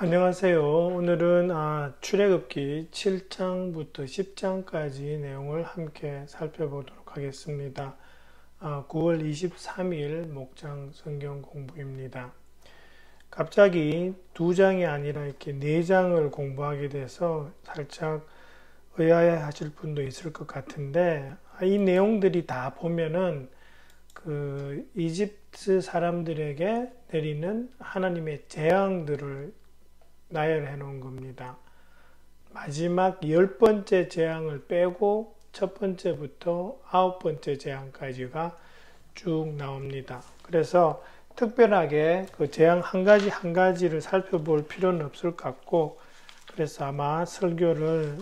안녕하세요. 오늘은 출애굽기 7장부터 10장까지 내용을 함께 살펴보도록 하겠습니다. 9월 23일 목장 성경 공부입니다. 갑자기 2장이 아니라 이렇게 4장을 공부하게 돼서 살짝 의아해 하실 분도 있을 것 같은데, 이 내용들이 다 보면은 그 이집트 사람들에게 내리는 하나님의 재앙들을 나열해 놓은 겁니다. 마지막 10번째 재앙을 빼고 첫 번째부터 9번째 재앙까지가 쭉 나옵니다. 그래서 특별하게 그 재앙 한 가지 한 가지를 살펴볼 필요는 없을 것 같고, 그래서 아마 설교를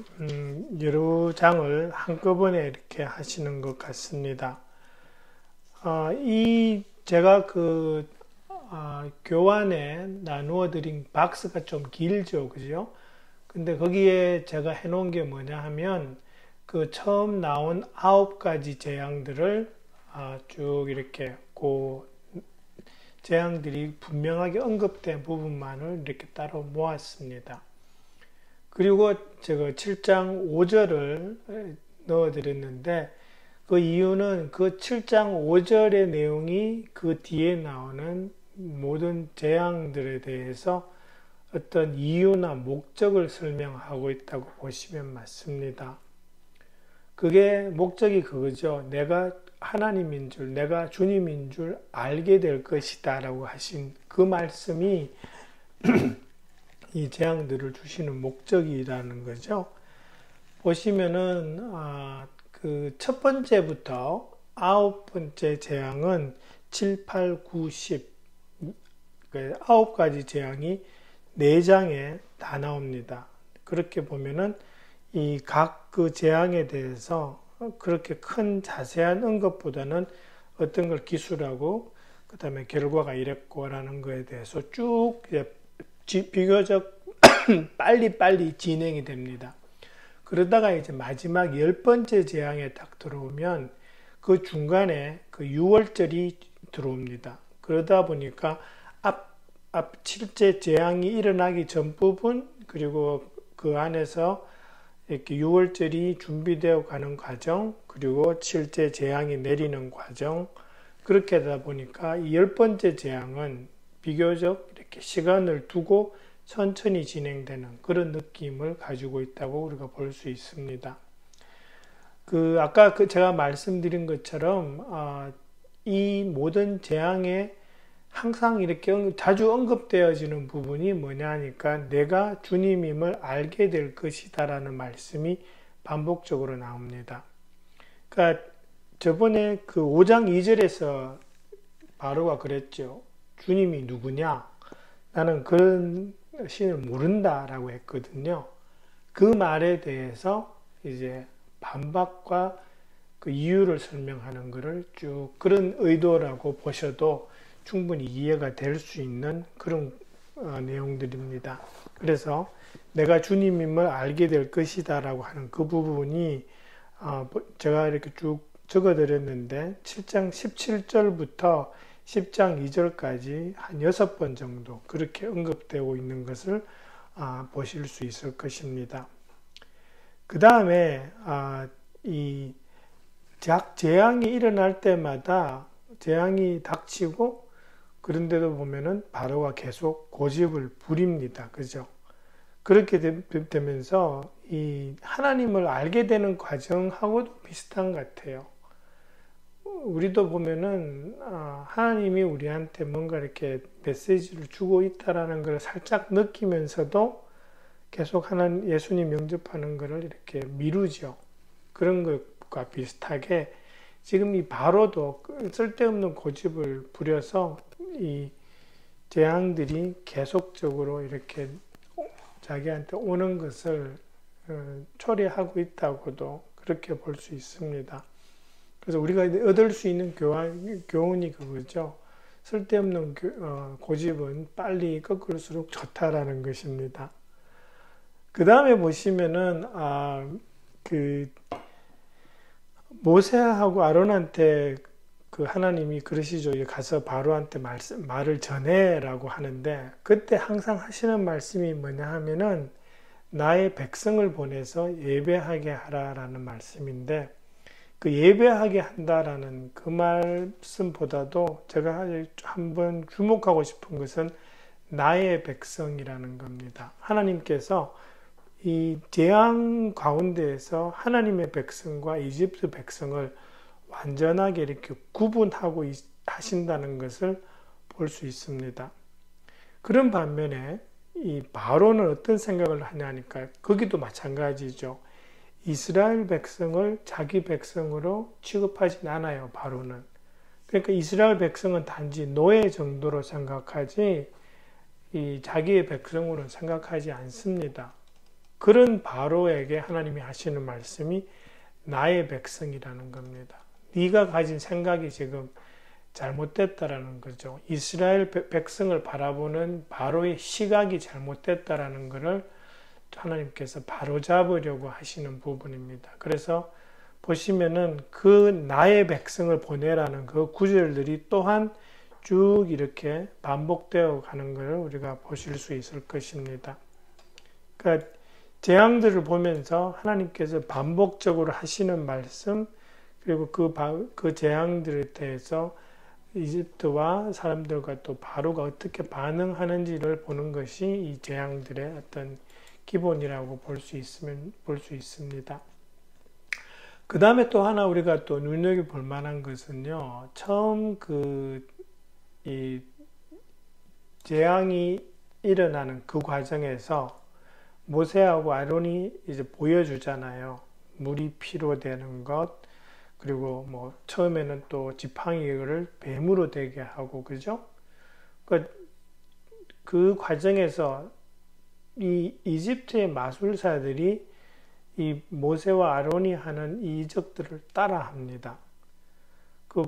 여러 장을 한꺼번에 이렇게 하시는 것 같습니다. 제가 교환에 나누어 드린 박스가 좀 길죠, 그죠? 근데 거기에 제가 해놓은 게 뭐냐 하면, 그 처음 나온 9가지 재앙들을 쭉 이렇게 재앙들이 분명하게 언급된 부분만을 이렇게 따로 모았습니다. 그리고 제가 7장 5절을 넣어드렸는데, 그 이유는 그 7장 5절의 내용이 그 뒤에 나오는 모든 재앙들에 대해서 어떤 이유나 목적을 설명하고 있다고 보시면 맞습니다. 그게 목적이 그거죠. 내가 하나님인 줄, 내가 주님인 줄 알게 될 것이다 라고 하신 그 말씀이 이 재앙들을 주시는 목적이라는 거죠. 보시면은 그 첫 번째부터 9번째 재앙은 7, 8, 9, 10 9가지 재앙이 4장에 다 나옵니다. 그렇게 보면은 이 각 그 재앙에 대해서 그렇게 큰 자세한 언급보다는 어떤 걸 기술하고 그 다음에 결과가 이랬고라는 거에 대해서 쭉 비교적 빨리 진행이 됩니다. 그러다가 이제 마지막 10번째 재앙에 딱 들어오면 그 중간에 그 6월절이 들어옵니다. 그러다 보니까 앞 7째 재앙이 일어나기 전 부분, 그리고 그 안에서 이렇게 6월절이 준비되어 가는 과정, 그리고 7째 재앙이 내리는 과정, 그렇게 하다 보니까 이 10번째 재앙은 비교적 이렇게 시간을 두고 천천히 진행되는 그런 느낌을 가지고 있다고 우리가 볼 수 있습니다. 아까 제가 말씀드린 것처럼, 이 모든 재앙에 항상 이렇게 자주 언급되어지는 부분이 뭐냐 하니까 내가 주님임을 알게 될 것이다 라는 말씀이 반복적으로 나옵니다. 그러니까 저번에 그 5장 2절에서 바로가 그랬죠. 주님이 누구냐? 나는 그런 신을 모른다 라고 했거든요. 그 말에 대해서 이제 반박과 그 이유를 설명하는 것을 쭉 그런 의도라고 보셔도 충분히 이해가 될 수 있는 그런 내용들입니다. 그래서 내가 주님임을 알게 될 것이다 라고 하는 그 부분이 제가 이렇게 쭉 적어 드렸는데 7장 17절부터 10장 2절까지 한 6번 정도 그렇게 언급되고 있는 것을 보실 수 있을 것입니다. 그 다음에 이 재앙이 일어날 때마다 재앙이 닥치고 그런데도 보면은 바로가 계속 고집을 부립니다. 그죠? 그렇게 되면서 이 하나님을 알게 되는 과정하고도 비슷한 것 같아요. 우리도 보면은 하나님이 우리한테 뭔가 이렇게 메시지를 주고 있다라는 걸 살짝 느끼면서도 계속 예수님 영접하는 것을 이렇게 미루죠. 그런 것과 비슷하게 지금 이 바로도 쓸데없는 고집을 부려서 이 재앙들이 계속적으로 이렇게 자기한테 오는 것을 초래하고 있다고도 그렇게 볼 수 있습니다. 그래서 우리가 얻을 수 있는 교훈이 그거죠. 쓸데없는 고집은 빨리 꺾을수록 좋다라는 것입니다. 그 다음에 보시면은 모세하고 아론한테 그 하나님이 그러시죠. 가서 바로한테 말을 전해라고 하는데, 그때 항상 하시는 말씀이 뭐냐 하면은 나의 백성을 보내서 예배하게 하라라는 말씀인데, 그 예배하게 한다라는 그 말씀보다도 제가 한번 주목하고 싶은 것은 나의 백성이라는 겁니다. 하나님께서 이 재앙 가운데에서 하나님의 백성과 이집트 백성을 완전하게 이렇게 구분하고 하신다는 것을 볼 수 있습니다. 그런 반면에 이 바로는 어떤 생각을 하냐니까 거기도 마찬가지죠. 이스라엘 백성을 자기 백성으로 취급하진 않아요. 바로는. 그러니까 이스라엘 백성은 단지 노예 정도로 생각하지 이 자기의 백성으로 생각하지 않습니다. 그런 바로에게 하나님이 하시는 말씀이 나의 백성이라는 겁니다. 네가 가진 생각이 지금 잘못됐다라는 거죠. 이스라엘 백성을 바라보는 바로의 시각이 잘못됐다라는 것을 하나님께서 바로잡으려고 하시는 부분입니다. 그래서 보시면은 그 나의 백성을 보내라는 그 구절들이 또한 쭉 이렇게 반복되어 가는 것을 우리가 보실 수 있을 것입니다. 그러니까 재앙들을 보면서 하나님께서 반복적으로 하시는 말씀, 그리고 그 재앙들에 대해서 이집트와 사람들과 또 바로가 어떻게 반응하는지를 보는 것이 이 재앙들의 어떤 기본이라고 볼 수 있습니다. 그 다음에 또 하나 우리가 또 눈여겨볼 만한 것은요, 처음 이 재앙이 일어나는 그 과정에서 모세하고 아론이 이제 보여주잖아요. 물이 피로 되는 것, 그리고 뭐 처음에는 또 지팡이를 뱀으로 되게 하고, 그죠? 그 과정에서 이 이집트의 마술사들이 이 모세와 아론이 하는 이 이적들을 따라합니다. 그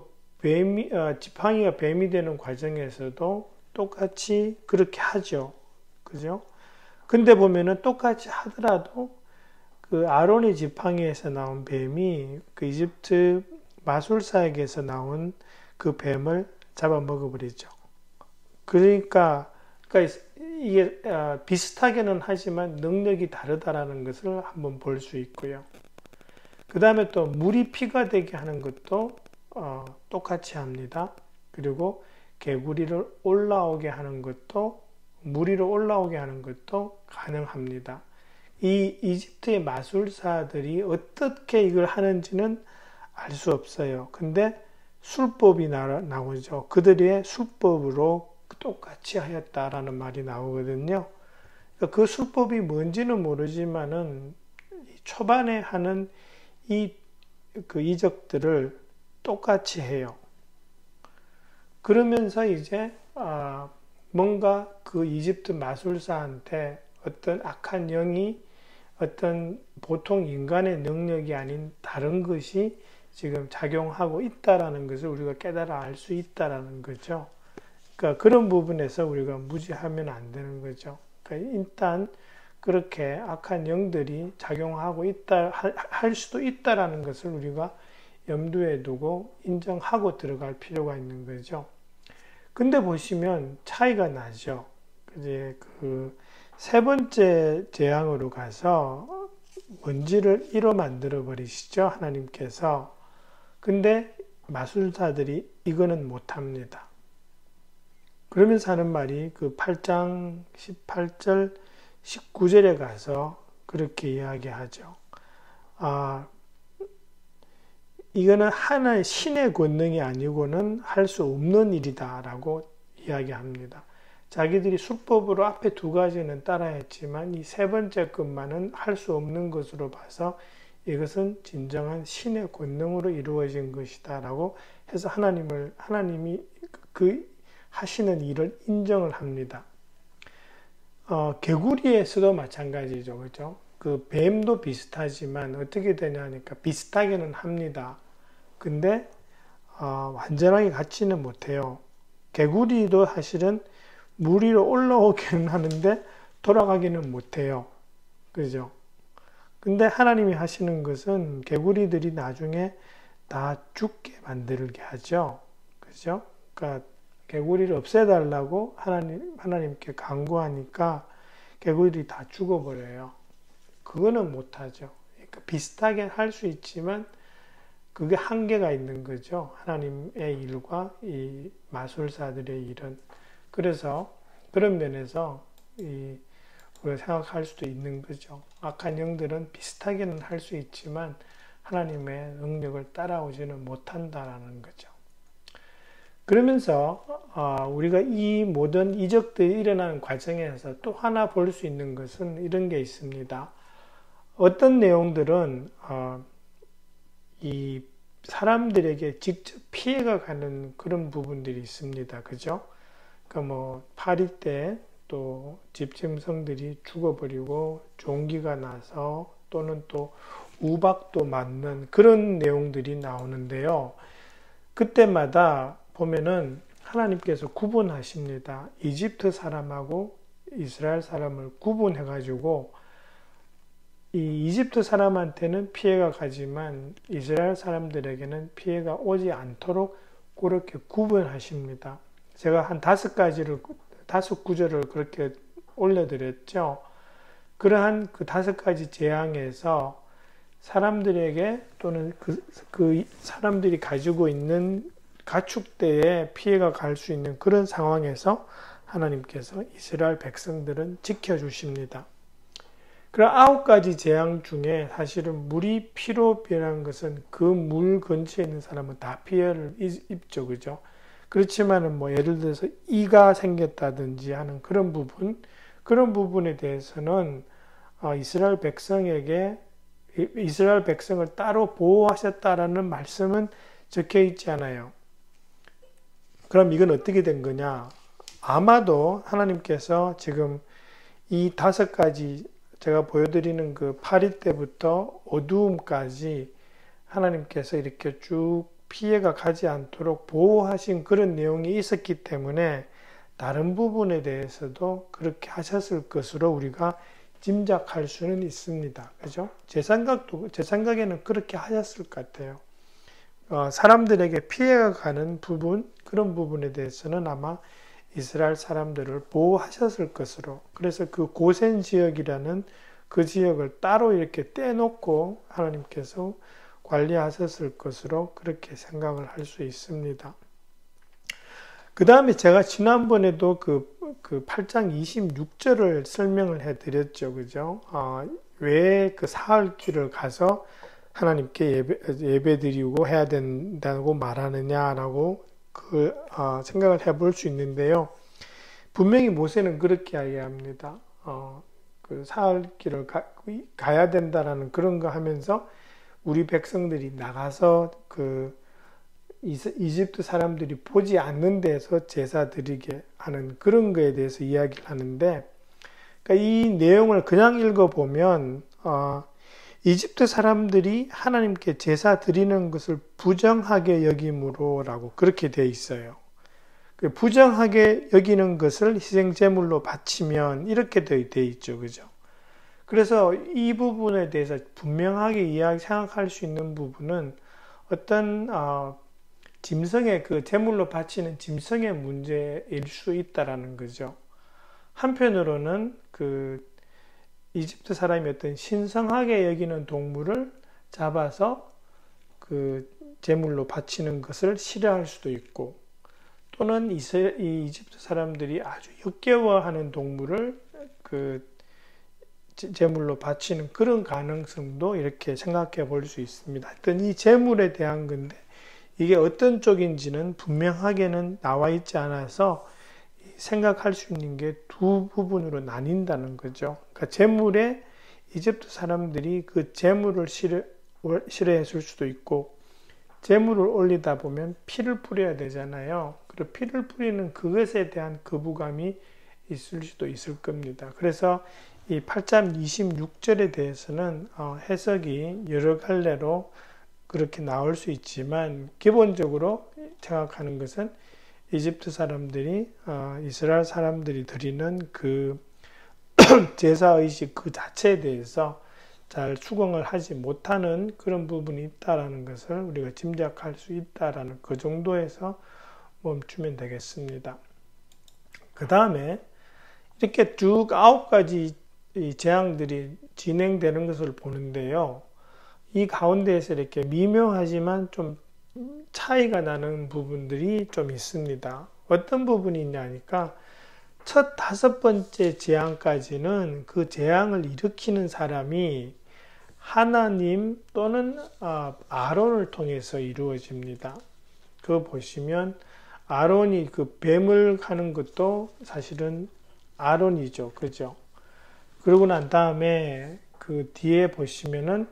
지팡이가 뱀이 되는 과정에서도 똑같이 그렇게 하죠. 그죠? 근데 보면은 똑같이 하더라도 그 아론의 지팡이에서 나온 뱀이 그 이집트 마술사에게서 나온 그 뱀을 잡아먹어버리죠. 그러니까 이게 비슷하게는 하지만 능력이 다르다라는 것을 한번 볼 수 있고요. 그 다음에 또 물이 피가 되게 하는 것도 똑같이 합니다. 그리고 개구리를 올라오게 하는 것도, 물 위로 올라오게 하는 것도 가능합니다. 이 이집트의 마술사들이 어떻게 이걸 하는지는 알 수 없어요. 근데 술법이 나오죠. 그들의 술법으로 똑같이 하였다라는 말이 나오거든요. 그 술법이 뭔지는 모르지만은 초반에 하는 그 이적들을 똑같이 해요. 그러면서 이제 뭔가 그 이집트 마술사한테 어떤 악한 영이 어떤 보통 인간의 능력이 아닌 다른 것이 지금 작용하고 있다라는 것을 우리가 깨달아 알 수 있다라는 거죠. 그러니까 그런 부분에서 우리가 무지하면 안 되는 거죠. 그러니까 일단 그렇게 악한 영들이 작용하고 할 수도 있다라는 것을 우리가 염두에 두고 인정하고 들어갈 필요가 있는 거죠. 근데 보시면 차이가 나죠. 이제 그 세 번째 재앙으로 가서 먼지를 이로 만들어 버리시죠, 하나님께서. 근데 마술사들이 이거는 못합니다. 그러면서 하는 말이 그 8장 18절 19절에 가서 그렇게 이야기하죠. 이거는 하나의 신의 권능이 아니고는 할 수 없는 일이다라고 이야기합니다. 자기들이 술법으로 앞에 두 가지는 따라했지만 이 세 번째 것만은 할 수 없는 것으로 봐서 이것은 진정한 신의 권능으로 이루어진 것이다라고 해서 하나님이 그 하시는 일을 인정을 합니다. 개구리에서도 마찬가지죠. 그죠? 그 뱀도 비슷하지만 어떻게 되냐니까 비슷하게는 합니다. 근데 완전하게 같지는 못해요. 개구리도 사실은 물 위로 올라오기는 하는데 돌아가기는 못해요. 그죠? 근데 하나님이 하시는 것은 개구리들이 나중에 다 죽게 만들게 하죠. 그죠? 그러니까 개구리를 없애달라고 하나님께 간구하니까 개구리들이 다 죽어버려요. 그거는 못하죠. 그러니까 비슷하게 할 수 있지만 그게 한계가 있는 거죠. 하나님의 일과 이 마술사들의 일은. 그래서 그런 면에서 우리가 생각할 수도 있는 거죠. 악한 영들은 비슷하게는 할 수 있지만 하나님의 능력을 따라오지는 못한다라는 거죠. 그러면서 우리가 이 모든 이적들이 일어나는 과정에서 또 하나 볼 수 있는 것은 이런 게 있습니다. 어떤 내용들은 이 사람들에게 직접 피해가 가는 그런 부분들이 있습니다. 그죠? 그러니까 뭐 파리 때 또 집짐승들이 죽어버리고 종기가 나서 또는 또 우박도 맞는 그런 내용들이 나오는데요. 그때마다 보면은 하나님께서 구분하십니다. 이집트 사람하고 이스라엘 사람을 구분해 가지고 이 이집트 사람한테는 피해가 가지만 이스라엘 사람들에게는 피해가 오지 않도록 그렇게 구분하십니다. 제가 한 5구절을 그렇게 올려드렸죠. 그러한 그 5가지 재앙에서 사람들에게 또는 그 사람들이 가지고 있는 가축대에 피해가 갈 수 있는 그런 상황에서 하나님께서 이스라엘 백성들은 지켜주십니다. 그런 9가지 재앙 중에 사실은 물이 피로 변한 것은 그 물 근처에 있는 사람은 다 피해를 입죠. 그죠? 그렇지만은 뭐 예를 들어서 이가 생겼다든지 하는 그런 부분에 대해서는 이스라엘 백성을 따로 보호하셨다라는 말씀은 적혀 있지 않아요. 그럼 이건 어떻게 된 거냐? 아마도 하나님께서 지금 이 5가지 제가 보여드리는 그 파리 때부터 어두움까지 하나님께서 이렇게 쭉 피해가 가지 않도록 보호하신 그런 내용이 있었기 때문에 다른 부분에 대해서도 그렇게 하셨을 것으로 우리가 짐작할 수는 있습니다. 그죠? 제 생각에는 그렇게 하셨을 것 같아요. 사람들에게 피해가 가는 부분, 그런 부분에 대해서는 아마 이스라엘 사람들을 보호하셨을 것으로, 그래서 그 고센 지역이라는 그 지역을 따로 이렇게 떼놓고 하나님께서 관리하셨을 것으로 그렇게 생각을 할 수 있습니다. 그 다음에 제가 지난번에도 그 8장 26절을 설명을 해드렸죠. 그죠? 왜 그 사흘길을 가서 하나님께 예배드리고 해야 된다고 말하느냐라고 생각을 해볼 수 있는데요. 분명히 모세는 그렇게 이야기합니다. 그 사흘길을 가야 된다라는 그런 거 하면서 우리 백성들이 나가서 그 이집트 사람들이 보지 않는 데서 제사 드리게 하는 그런 거에 대해서 이야기를 하는데, 그러니까 이 내용을 그냥 읽어보면 이집트 사람들이 하나님께 제사 드리는 것을 부정하게 여김으로라고 그렇게 되어 있어요. 부정하게 여기는 것을 희생제물로 바치면 이렇게 되어 있죠. 그죠? 그래서 이 부분에 대해서 분명하게 생각할 수 있는 부분은 어떤 짐승의 그 제물로 바치는 짐승의 문제일 수 있다라는 거죠. 한편으로는 그 이집트 사람이 어떤 신성하게 여기는 동물을 잡아서 그 제물로 바치는 것을 싫어할 수도 있고, 또는 이 이집트 사람들이 아주 역겨워하는 동물을 그 제물로 바치는 그런 가능성도 이렇게 생각해 볼 수 있습니다. 하여튼 이 제물에 대한 건데 이게 어떤 쪽인지는 분명하게는 나와 있지 않아서 생각할 수 있는 게 두 부분으로 나뉜다는 거죠. 그러니까 제물에 이집트 사람들이 그 제물을 싫어했을 수도 있고, 제물을 올리다 보면 피를 뿌려야 되잖아요. 그리고 피를 뿌리는 그것에 대한 거부감이 있을 수도 있을 겁니다. 그래서 이 8장 26절에 대해서는 해석이 여러 갈래로 그렇게 나올 수 있지만, 기본적으로 생각하는 것은 이집트 사람들이 이스라엘 사람들이 드리는 그 제사의식 그 자체에 대해서 잘 수긍을 하지 못하는 그런 부분이 있다라는 것을 우리가 짐작할 수 있다라는 그 정도에서 멈추면 되겠습니다. 그 다음에 이렇게 쭉 9가지 이 재앙들이 진행되는 것을 보는데요. 이 가운데에서 이렇게 미묘하지만 좀 차이가 나는 부분들이 좀 있습니다. 어떤 부분이 있냐니까 첫 5번째 재앙까지는 그 재앙을 일으키는 사람이 하나님 또는 아론을 통해서 이루어집니다. 그거 보시면 아론이 그 뱀을 하는 것도 사실은 아론이죠. 그죠? 그러고 난 다음에 그 뒤에 보시면은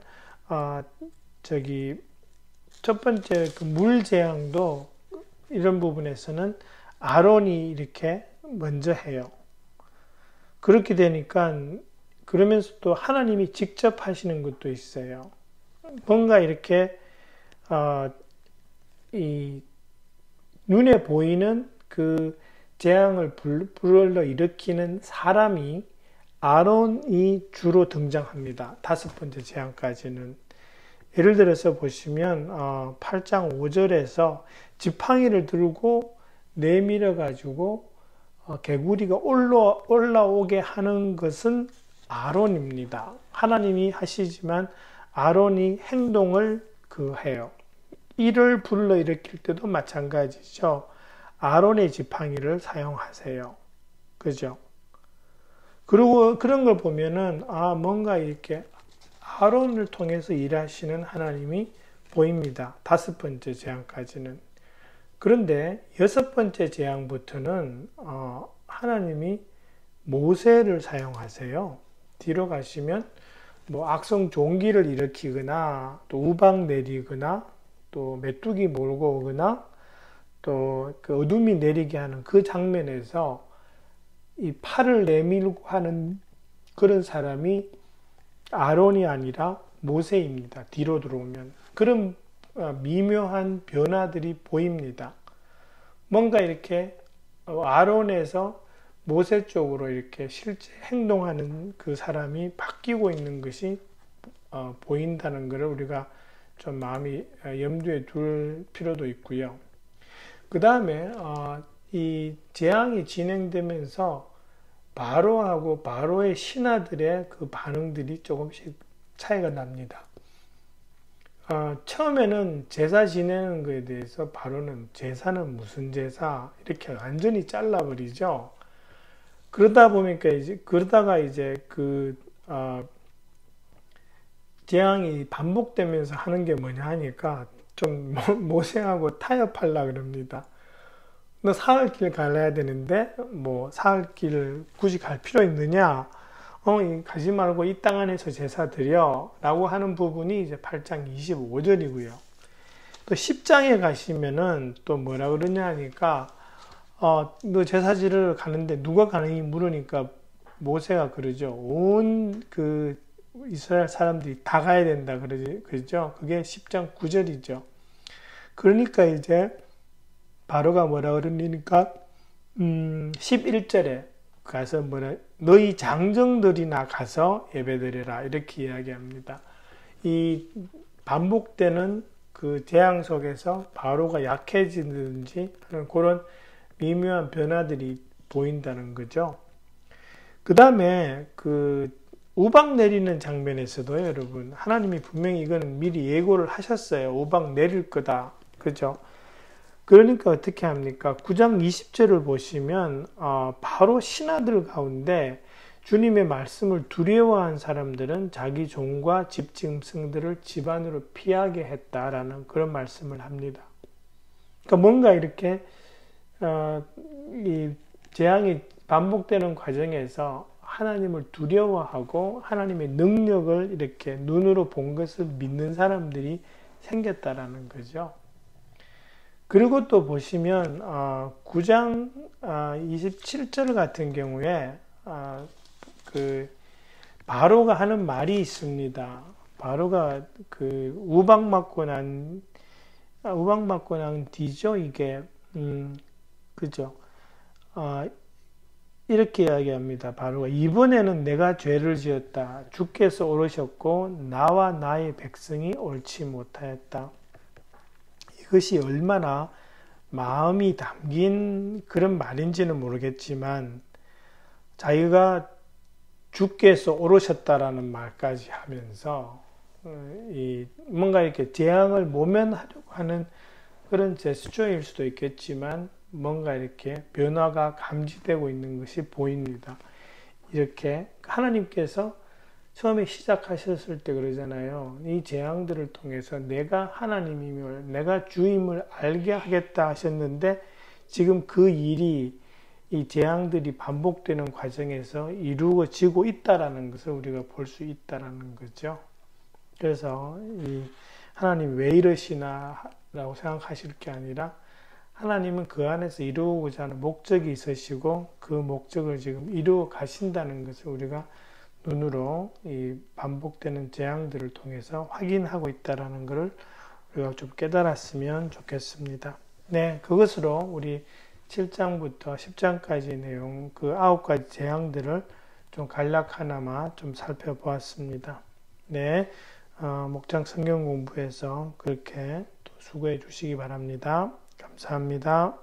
첫 번째 그 물 재앙도 이런 부분에서는 아론이 이렇게 먼저 해요. 그렇게 되니까 그러면서 또 하나님이 직접 하시는 것도 있어요. 뭔가 이렇게 이 눈에 보이는 그 재앙을 불러 일으키는 사람이 아론이 주로 등장합니다. 5번째 재앙까지는. 예를 들어서 보시면 8장 5절에서 지팡이를 들고 내밀어 가지고 개구리가 올라오게 하는 것은 아론입니다. 하나님이 하시지만 아론이 행동을 해요. 이를 불러 일으킬 때도 마찬가지죠. 아론의 지팡이를 사용하세요. 그죠? 그리고 그런 걸 보면은 뭔가 이렇게 아론을 통해서 일하시는 하나님이 보입니다. 5번째 재앙까지는. 그런데 6번째 재앙부터는 하나님이 모세를 사용하세요. 뒤로 가시면 악성 종기를 일으키거나 또 우박 내리거나 또 메뚜기 몰고 오거나 또 그 어둠이 내리게 하는 그 장면에서 이 팔을 내밀고 하는 그런 사람이 아론이 아니라 모세입니다. 뒤로 들어오면 그런 미묘한 변화들이 보입니다. 뭔가 이렇게 아론에서 모세 쪽으로 이렇게 실제 행동하는 그 사람이 바뀌고 있는 것이 보인다는 것을 우리가 좀 마음이 염두에 둘 필요도 있고요. 그 다음에 이 재앙이 진행되면서 바로하고 바로의 신하들의 그 반응들이 조금씩 차이가 납니다. 처음에는 제사 지내는 것에 대해서 바로는 제사는 무슨 제사 이렇게 완전히 잘라버리죠. 그러다가 이제 재앙이 반복되면서 하는 게 뭐냐 하니까 좀 모세하고 타협하려 그럽니다. 너 사흘길 갈라야 되는데 사흘길 굳이 갈 필요 있느냐? 가지 말고 이 땅 안에서 제사 드려 라고 하는 부분이 이제 8장 25절이고요. 또 10장에 가시면은 또 뭐라 그러냐 하니까 너 제사 지르러 가는데 누가 가느니 물으니까 모세가 그러죠. 온 이스라엘 사람들이 다 가야 된다 그러죠. 그게 10장 9절이죠. 그러니까 이제 바로가 뭐라 그러니까 11절에 가서 너희 장정들이나 가서 예배드리라 이렇게 이야기합니다. 이 반복되는 그 재앙 속에서 바로가 약해지든지 하는 그런 미묘한 변화들이 보인다는 거죠. 그 다음에 우박 내리는 장면에서도 여러분 하나님이 분명히 이거는 미리 예고를 하셨어요. 우박 내릴 거다. 그죠? 그러니까 어떻게 합니까? 9장 20절을 보시면 바로 신하들 가운데 주님의 말씀을 두려워한 사람들은 자기 종과 집 짐승들을 집 안으로 피하게 했다라는 그런 말씀을 합니다. 그러니까 뭔가 이렇게 이 재앙이 반복되는 과정에서 하나님을 두려워하고 하나님의 능력을 이렇게 눈으로 본 것을 믿는 사람들이 생겼다라는 거죠. 그리고 또 보시면 9장 27절 같은 경우에 바로가 하는 말이 있습니다. 바로가 우박 맞고 난 뒤죠, 이게. 그죠. 이렇게 이야기합니다. 바로가 이번에는 내가 죄를 지었다. 주께서 오르셨고 나와 나의 백성이 옳지 못하였다. 이것이 얼마나 마음이 담긴 그런 말인지는 모르겠지만 자기가 주께서 오르셨다라는 말까지 하면서 뭔가 이렇게 재앙을 모면하려고 하는 그런 제스처일 수도 있겠지만 뭔가 이렇게 변화가 감지되고 있는 것이 보입니다. 이렇게 하나님께서 처음에 시작하셨을 때 그러잖아요. 이 재앙들을 통해서 내가 하나님임을, 내가 주임을 알게 하겠다 하셨는데 지금 그 일이 이 재앙들이 반복되는 과정에서 이루어지고 있다라는 것을 우리가 볼 수 있다라는 거죠. 그래서 이 하나님 왜 이러시나 라고 생각하실 게 아니라 하나님은 그 안에서 이루고자 하는 목적이 있으시고 그 목적을 지금 이루어 가신다는 것을 우리가 눈으로 이 반복되는 재앙들을 통해서 확인하고 있다라는 것을 우리가 좀 깨달았으면 좋겠습니다. 네, 그것으로 우리 7장부터 10장까지 내용 그 9가지 재앙들을 좀 간략하나마 좀 살펴보았습니다. 네, 목장 성경 공부에서 그렇게 또 수고해 주시기 바랍니다. 감사합니다.